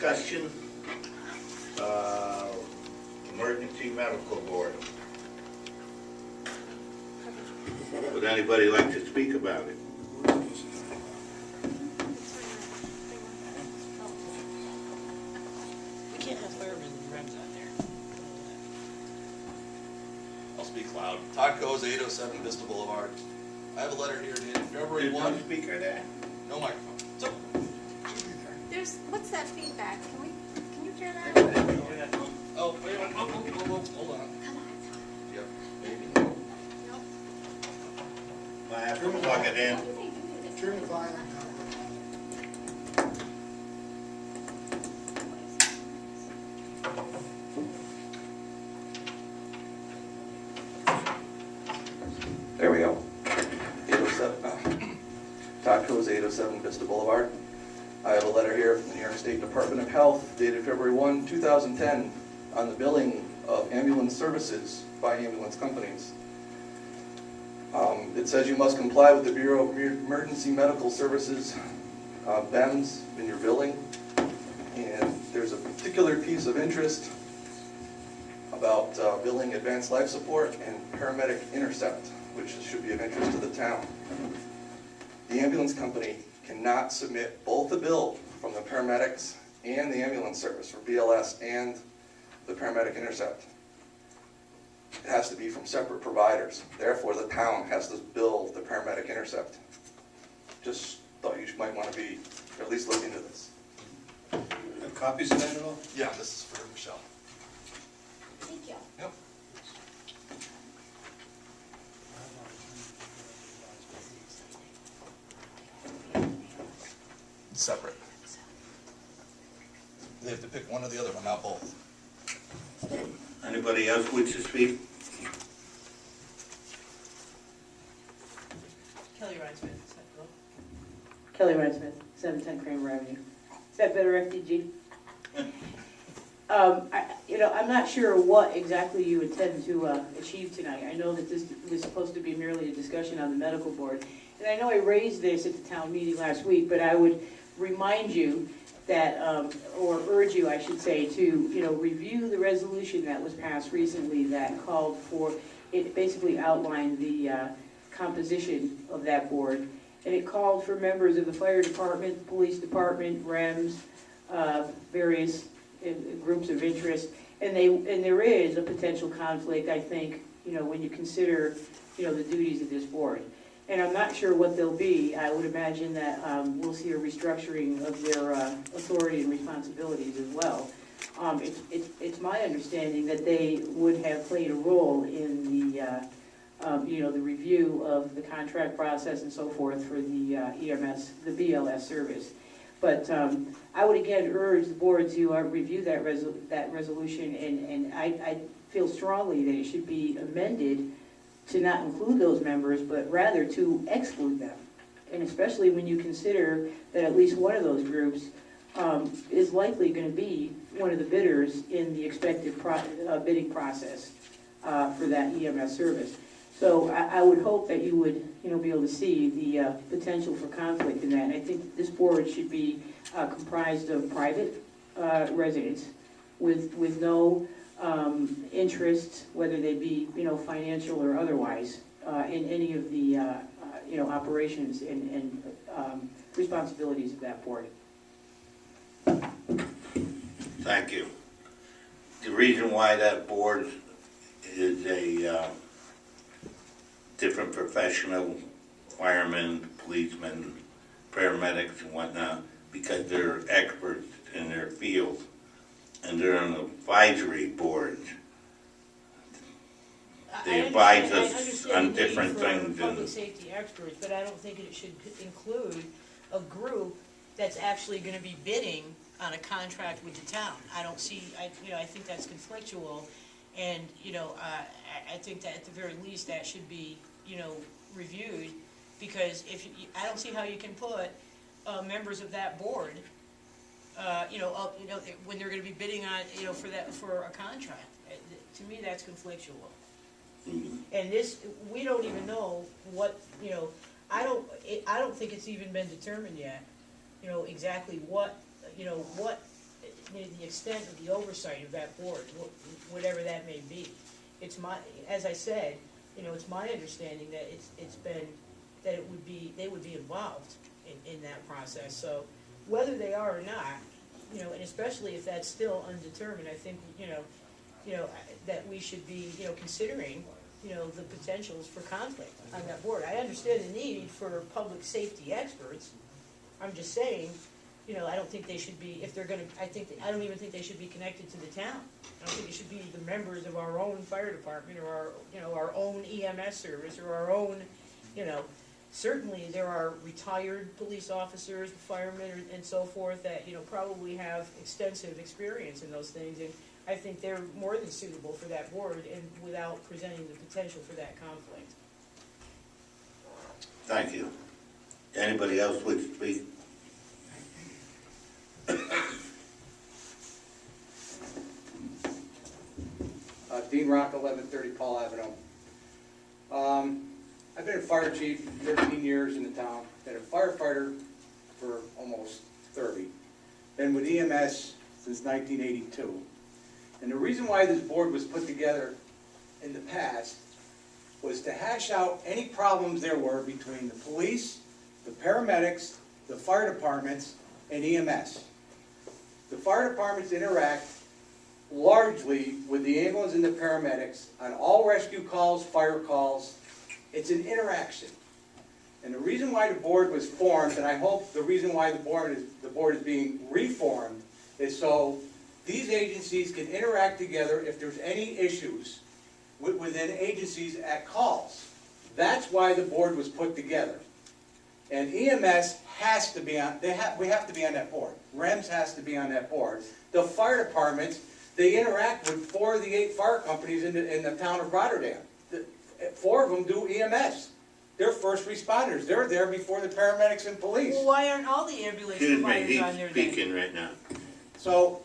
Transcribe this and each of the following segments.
discussion, emergency medical board. Would anybody like to speak about it? We can't have firemen and rems on there. I'll speak loud. Todd Coes, 807 Vista Boulevard. I have a letter here dated February There's 1. no speaker there? No microphone. So, There's, what's that feedback? Can you hear that? oh, wait a minute. Hold on. Come on. Yep. Maybe. Nope. I have to plug it in. What do they do to this? Turn the volume There we go. 807. Todd Coes, 807 Vista Boulevard. I have a letter here from the New York State Department of Health dated February 1, 2010 on the billing of ambulance services by ambulance companies. It says you must comply with the Bureau of Emergency Medical Services, BEMS, in your billing. And there's a particular piece of interest about billing advanced life support and paramedic intercept, which should be of interest to the town. The ambulance company cannot submit both the bill from the paramedics and the ambulance service for BLS and the paramedic intercept. It has to be from separate providers. Therefore, the town has to bill the paramedic intercept. Just thought you might want to be, or at least look into this. Have copies of that at all? Yeah, this is for Michelle. Thank you. Yep. Separate. They have to pick one or the other one, not both. Anybody else wish to speak? Kelly Rinesmith, is that cool? Kelly Rinesmith, 710 Kramer Avenue. Is that better, FDG? I'm not sure what exactly you intend to achieve tonight. I know that this was supposed to be merely a discussion on the medical board. And I know I raised this at the town meeting last week, but I would remind you that, or urge you, I should say, to, review the resolution that was passed recently that called for, it basically outlined the composition of that board. And it called for members of the fire department, the police department, REMS, various groups of interest. And there is a potential conflict, I think, when you consider, the duties of this board. And I'm not sure what they'll be. I would imagine that we'll see a restructuring of their authority and responsibilities as well. It's my understanding that they would have played a role in the, the review of the contract process and so forth for the EMS, the BLS service. But I would again urge the board to review that resolution, and I feel strongly that it should be amended to not include those members, but rather to exclude them. And especially when you consider that at least one of those groups is likely going to be one of the bidders in the expected bidding process for that EMS service. So I would hope that you would, be able to see the potential for conflict in that. And I think this board should be comprised of private residents with no interest, whether they be, financial or otherwise, in any of the, operations and responsibilities of that board. Thank you. The reason why that board is a different professional, firemen, policemen, paramedics and whatnot, because they're experts in their field, and they're on the advisory board. They advise us on different things. Public safety experts, but I don't think it should include a group that's actually gonna be bidding on a contract with the town. I don't see, I think that's conflictual, and, I think that at the very least, that should be, reviewed, because I don't see how you can put, members of that board, when they're gonna be bidding on, for a contract. To me, that's conflictual. And this, we don't even know what, I don't think it's even been determined yet, exactly what the extent of the oversight of that board, whatever that may be. It's my, as I said, it's my understanding that it's been, that they would be involved in that process. So whether they are or not, and especially if that's still undetermined, I think, that we should be, considering, the potentials for conflict on that board. I understand the need for public safety experts. I'm just saying, I don't think they should be, if they're gonna, I don't even think they should be connected to the town. I don't think it should be the members of our own fire department or our own EMS service or our own, certainly there are retired police officers, firemen and so forth that, probably have extensive experience in those things. And I think they're more than suitable for that board and without presenting the potential for that conflict. Thank you. Anybody else wish to speak? Dean Rock, 1130 Paul Avenue. I've been a fire chief 13 years in the town, been a firefighter for almost 30, been with EMS since 1982. And the reason why this board was put together in the past was to hash out any problems there were between the police, the paramedics, the fire departments, and EMS. The fire departments interact largely with the ambulance and the paramedics on all rescue calls, fire calls. It's an interaction. And the reason why the board was formed, and I hope the reason why the board is being reformed, is so these agencies can interact together if there's any issues within agencies at calls. That's why the board was put together. And EMS has to be on, we have to be on that board. REMS has to be on that board. The fire departments, they interact with 4 of the 8 fire companies in the town of Rotterdam. 4 of them do EMS. They're first responders. They're there before the paramedics and police. Well, why aren't all the ambulance Excuse me, providers on he's there then? speaking right now. So,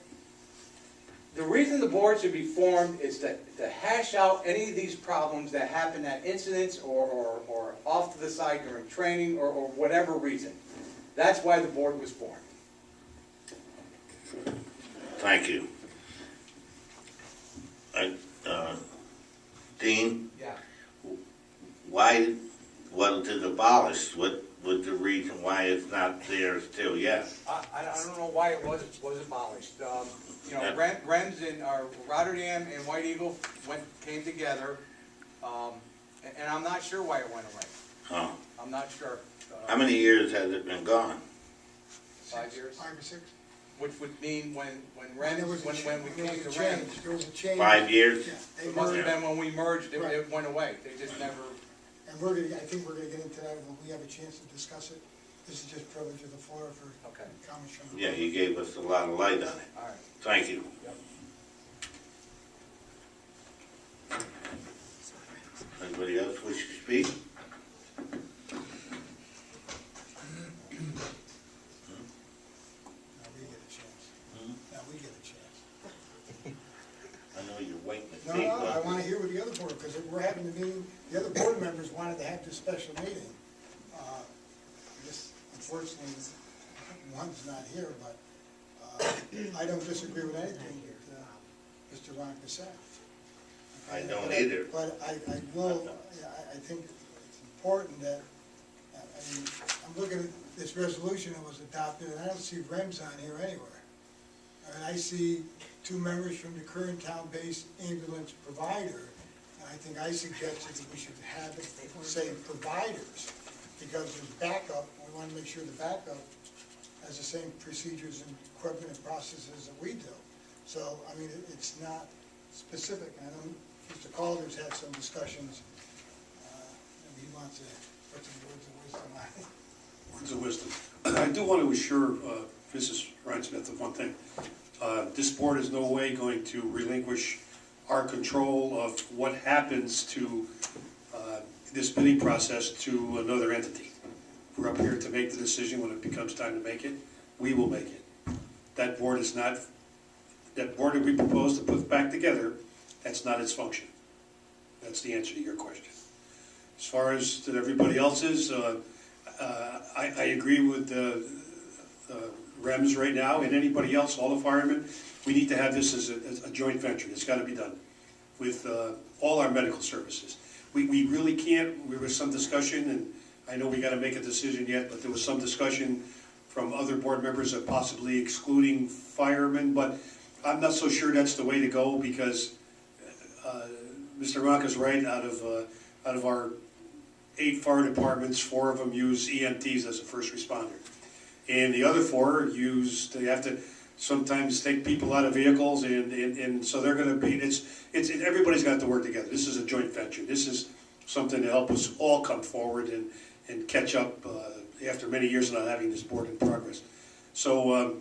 the reason the board should be formed is to hash out any of these problems that happen at incidents or off to the side during training or whatever reason. That's why the board was formed. Thank you. Dean, Yeah. why was it abolished? What was the reason why it's not there still yet? I don't know why it was abolished. REMS in Rotterdam and White Eagle came together, and I'm not sure why it went away. Huh. I'm not sure. How many years has it been gone? 5 years? 5 or 6? Which would mean when There was REMS, a when we there came to was a REMS, change. There was a change. 5 years? Yeah, they it must have merged. been when we merged, it Right. went away. They just never, And I think we're gonna get into that when we have a chance to discuss it. This is just privilege of the floor for okay, comments from the. Yeah, you gave us a lot of light on it. all right. Thank you. Yep. Anybody else wish to speak? Now we get a chance. Now we get a chance. I know you're waiting to No, speak. no, I but- wanna hear what the other board, because we're having the meeting, the other board members wanted to have this special meeting. This, unfortunately, one's not here, but, I don't disagree with anything that, Mr. Ronka said. I don't But either. But I will, I think it's important that, I mean, I'm looking at this resolution that was adopted, and I don't see REMS on here anywhere. And I see 2 members from the current town-based ambulance provider, and I think I suggested that we should have it say providers, because there's backup, we want to make sure the backup has the same procedures and equipment and processes that we do. So, I mean, it's not specific, and I know Mr. Calder's had some discussions, and he wants to put some words of wisdom on it. Words of wisdom. I do want to assure Mrs. Ryan-Smith of one thing. This board is no way going to relinquish our control of what happens to this bidding process to another entity. We're up here to make the decision when it becomes time to make it. We will make it. That board is not, that board that we propose to put back together, that's not its function. That's the answer to your question. As far as to everybody else's, I agree with REMS right now, and anybody else, all the firemen, we need to have this as a joint venture. It's gotta be done with all our medical services. We really can't, there was some discussion, and I know we gotta make a decision yet, but there was some discussion from other board members of possibly excluding firemen, but I'm not so sure that's the way to go, because Mr. Ronca's right, out of our 8 fire departments, 4 of them use EMTs as a first responder. And the other 4 they have to sometimes take people out of vehicles, and so they're gonna be, everybody's got to work together. This is a joint venture. This is something to help us all come forward and catch up after many years of not having this board in progress. So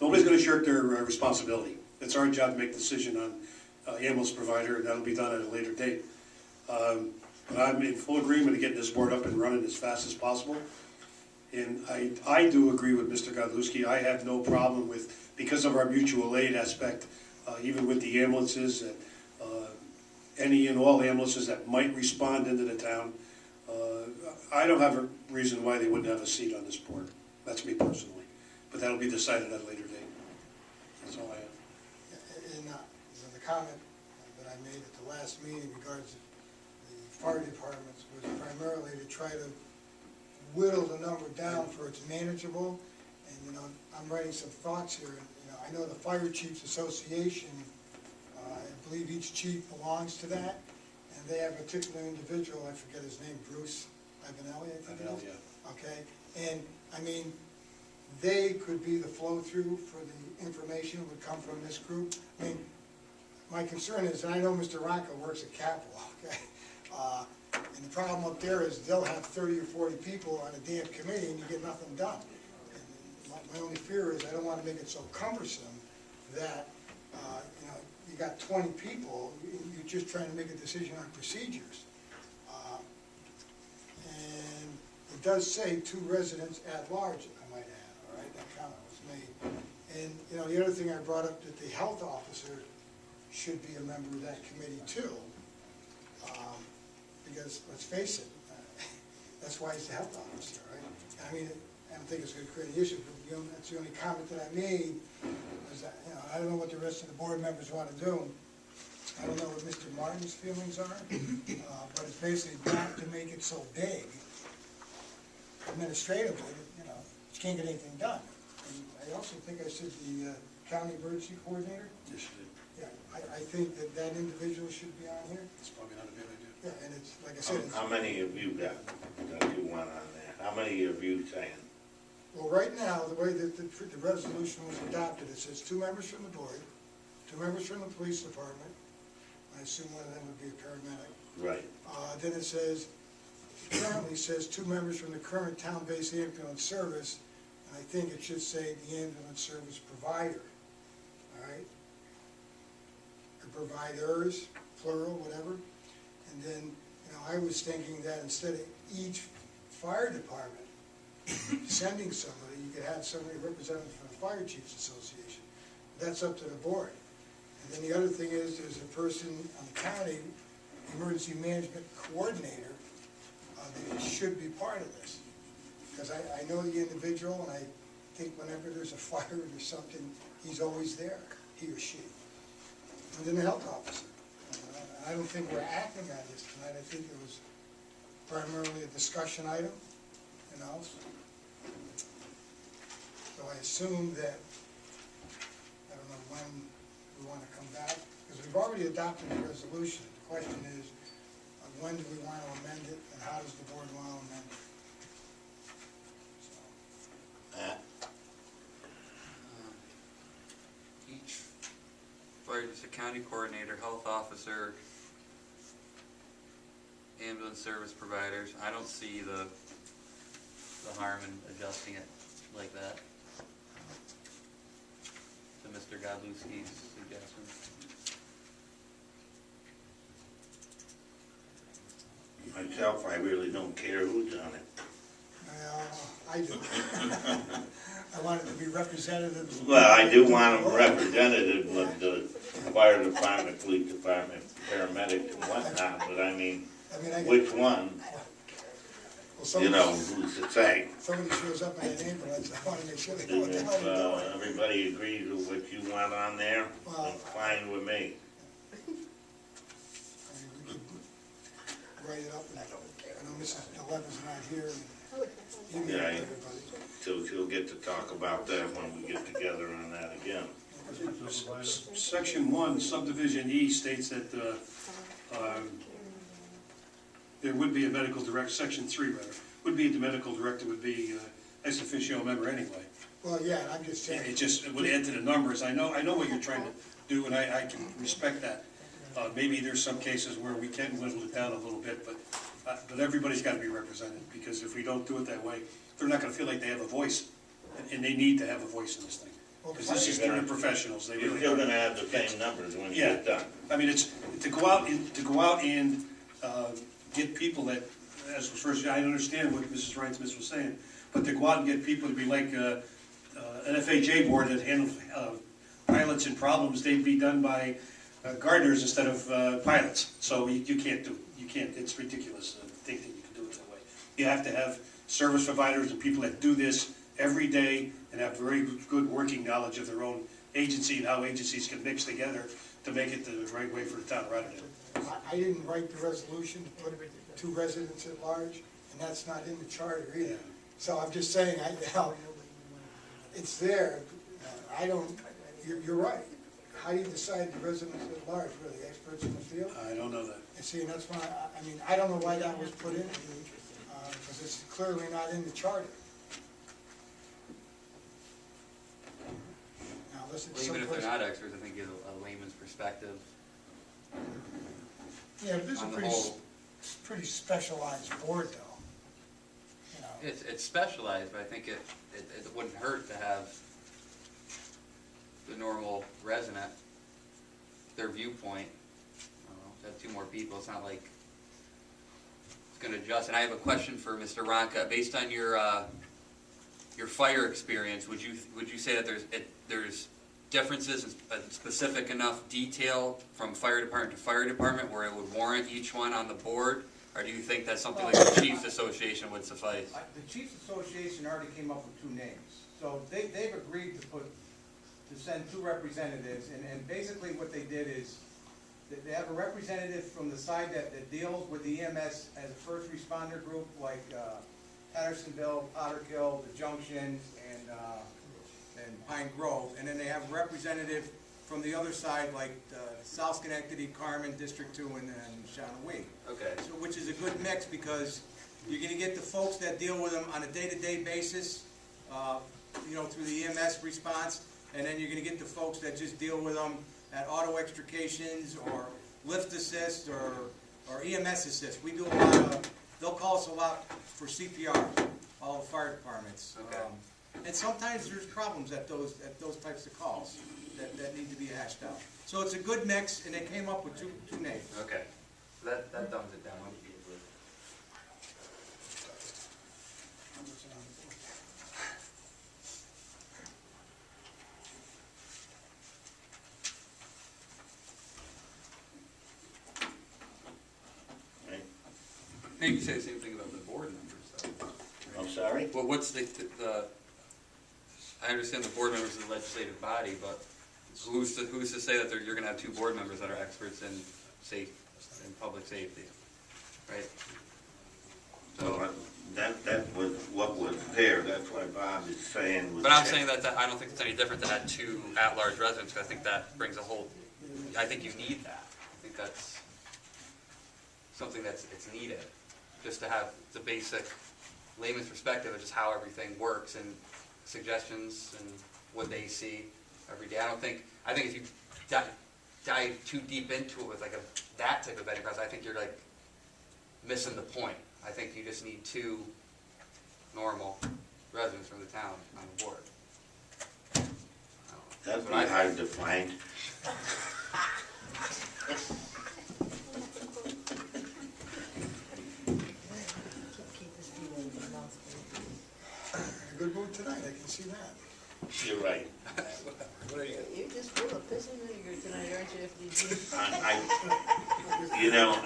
nobody's gonna shirk their responsibility. It's our job to make the decision on ambulance provider, and that'll be done at a later date. But I'm in full agreement of getting this board up and running as fast as possible. And I do agree with Mr. Godlewski. I have no problem with, because of our mutual aid aspect, even with the ambulances, that any and all ambulances that might respond into the town, I don't have a reason why they wouldn't have a seat on this board. That's me personally. But that'll be decided at a later date. That's all I have. In the comment that I made at the last meeting regarding the fire departments was primarily to try to whittle the number down for it's manageable. And, I'm writing some thoughts here. I know the Fire Chiefs Association, I believe each chief belongs to that, and they have a particular individual, I forget his name, Bruce Ivanelli, I think it is. Yeah. Okay, and, they could be the flow-through for the information that would come from this group. My concern is, and I know Mr. Ronco works at Capitol, okay? And the problem up there is they'll have 30 or 40 people on a damn committee and you get nothing done. And my only fear is I don't want to make it so cumbersome that, you got 20 people, you're just trying to make a decision on procedures. And it does say 2 residents at large, I might add, all right, that comment was made. And, the other thing I brought up, that the health officer should be a member of that committee too. Because, let's face it, that's why he's the health officer, right? I don't think it's going to create an issue, but that's the only comment that I made, was that, I don't know what the rest of the board members want to do. I don't know what Mr. Martin's feelings are, but it's basically not to make it so big administratively, that, you can't get anything done. And I also think I said the county emergency coordinator. Yes, you did. Yeah, I think that individual should be on here. It's probably not a bad idea. Yeah, and it's, like I said, it's, How many have you got that you want on there? How many have you saying? well, right now, the way that the resolution was adopted, it says 2 members from the board, 2 members from the police department. I assume one of them would be a paramedic. Right. Then it says, currently says 2 members from the current town-based ambulance service, and I think it should say the ambulance service provider, all right? Or providers, plural, whatever. And then, I was thinking that instead of each fire department sending somebody, you could have somebody represented from the Fire Chiefs Association. That's up to the board. And then the other thing is, there's a person on the county, emergency management coordinator, that should be part of this. Because I know the individual, and I think whenever there's a fire or something, he's always there, he or she. And then the health officer. I don't think we're acting on this tonight. I think it was primarily a discussion item, So I assume that, I don't know when we want to come back, because we've already adopted the resolution. The question is, when do we want to amend it, and how does the board want to amend it? Each fire district county coordinator, health officer, ambulance service providers, I don't see the harm in adjusting it like that. To Mr. Godlewski's suggestion. Myself, I really don't care who's on it. I do. I want it to be representative. Well, I do want them representative of the fire department, police department, paramedics and whatnot, but which one? Well, you know, who's to say? somebody shows up in that ambulance, I wanna make sure they know what And the if hell they're doing. everybody agrees with what you want on there, Well- then fine with me. I mean, we could write it up, and I know Mrs. Levin's not here, and email it to Yeah. everybody. So she'll get to talk about that when we get together on that again. Section 1, subdivision E states that there would be a medical director, section 3 rather, would be the medical director would be ex officio member anyway. Well, yeah, I'm just saying. It just would add to the numbers. I know what you're trying to do, and I can respect that. Maybe there's some cases where we can whittle it down a little bit, but everybody's got to be represented, because if we don't do it that way, they're not going to feel like they have a voice, and they need to have a voice in this thing. Because this is, they're professionals, they You're really still are. gonna have the same numbers when you Yeah. get done. I mean, it's, to go out and get people that, as first, I understand what Mrs. Reitz was saying, but to go out and get people to be like an FHA board that handles pilots and problems, they'd be done by gardeners instead of pilots. So you can't do it. You can't, it's ridiculous to think that you can do it that way. You have to have service providers and people that do this every day and have very good working knowledge of their own agency and how agencies can mix together to make it the right way for the town of Rotterdam. I didn't write the resolution to put 2 residents at large, and that's not in the charter either. So I'm just saying, it's there. I don't, you're right. How do you decide the residents at large, really, experts in the field? I don't know that. And see, and that's why, I mean, I don't know why that was put in, because it's clearly not in the charter. Now, unless it's Well, even if they're someplace. not experts, I think give a layman's perspective Yeah, but this is a on the whole. pretty specialized board, though. You know. It's specialized, but I think it wouldn't hurt to have the normal resident, their viewpoint. I don't know, to have 2 more people, it's not like it's gonna adjust. And I have a question for Mr. Ronka. Based on your fire experience, would you say that there's differences in specific enough detail from fire department to fire department where it would warrant each one on the board? Or do you think that something like the Chiefs Association would suffice? The Chiefs Association already came up with 2 names, so they've agreed to send 2 representatives, and basically what they did is, they have a representative from the side that deals with the EMS as a first responder group, like Pattersonville, Potterkill, the Junction, and Pine Grove, and then they have a representative from the other side, like South Schenectady, Carmen, District 2, and Shawnee. Okay. So, which is a good mix, because you're gonna get the folks that deal with them on a day-to-day basis, through the EMS response, and then you're gonna get the folks that just deal with them at auto extrications, or lift assist, or EMS assist. We do a lot of, they'll call us a lot for CPR, all the fire departments. Okay. And sometimes there's problems at those types of calls that need to be hashed out. So it's a good mix, and they came up with two names. Okay. That dumbs it down. Right? Maybe you say the same thing about the board members, though. I'm sorry? Well, what's the, I understand the board members of the legislative body, but who's to say that you're gonna have 2 board members that are experts in public safety, right? So that was what was there, that's why Bob is saying. was But I'm check. saying that I don't think it's any different to add 2 at-large residents, because I think that brings a whole, I think you need that. I think that's something it's needed, just to have the basic layman's perspective of just how everything works, and suggestions and what they see every day. I think if you dive too deep into it with like that type of vetting process, I think you're like missing the point. I think you just need 2 normal residents from the town on the board. That'd be what I hard to find. Good mood tonight, I can see that. You're right. You're just full of piss and vinegar tonight, aren't you, FDG? You know,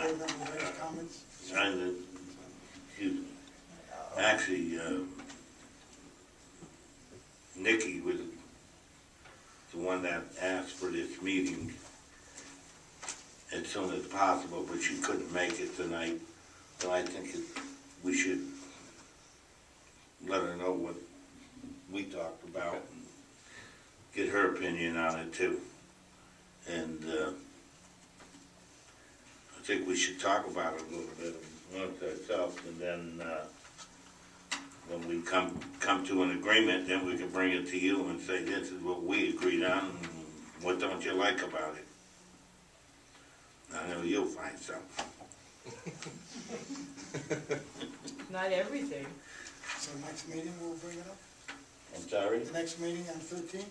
Comments? trying to, Actually, Nikki was the one that asked for this meeting as soon as possible, but she couldn't make it tonight. So I think we should let her know what we talked about and get her opinion on it too. And I think we should talk about it a little bit amongst ourselves, and then when we come to an agreement, then we can bring it to you and say, this is what we agreed on, and what don't you like about it? I know you'll find something. Not everything. So next meeting, we'll bring it up? I'm sorry? The next meeting on 13?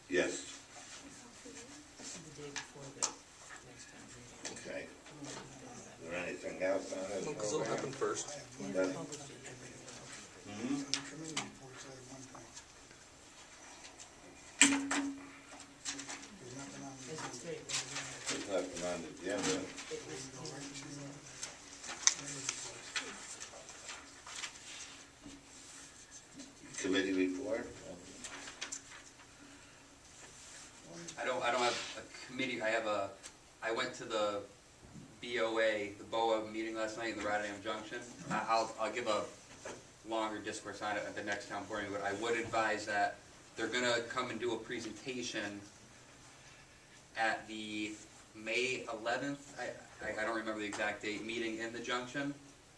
Yes, The day before the next time meeting. okay. Is there anything else on this Because it'll happen program? first. I have one Yeah, thing. published it. Mhm. The committee reports, I have one thing. There's nothing on the As it's agenda. stated, There's nothing on the agenda. it was, Go right to committee reports. Committee report? I don't have a committee, I went to the BOA meeting last night in the Rotterdam Junction. I'll give a longer discourse on it at the next town board meeting, but I would advise that they're gonna come and do a presentation at the May 11th, I don't remember the exact date, meeting in the Junction.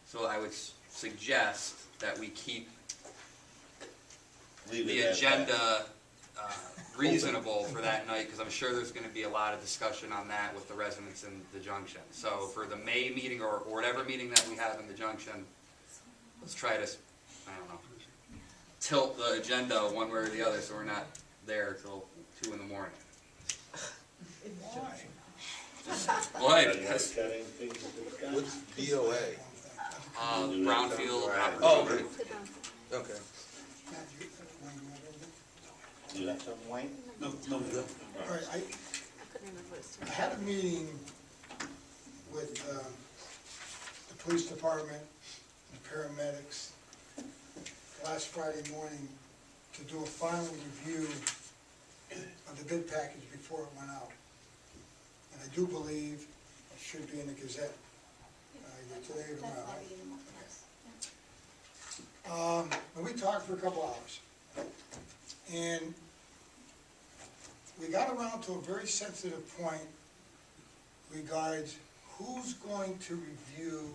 So I would suggest that we keep Leave it the at that. agenda reasonable for that night, because I'm sure there's gonna be a lot of discussion on that with the residents in the Junction. So for the May meeting, or whatever meeting that we have in the Junction, let's try to, I don't know, tilt the agenda one way or the other, so we're not there till 2 in the morning. Why? Any Because, got anything to discuss? What's BOA? Brownfield Oh, opportunity. okay. Matt, you, Wayne, you have anything? You got something, Wayne? No, All right, I couldn't remember what it's I had a meeting with the police department, the paramedics, last Friday morning to do a final review of the bid package before it went out. And I do believe it should be in the Gazette, either today or tomorrow. And we talked for a couple hours. And we got around to a very sensitive point regards who's going to review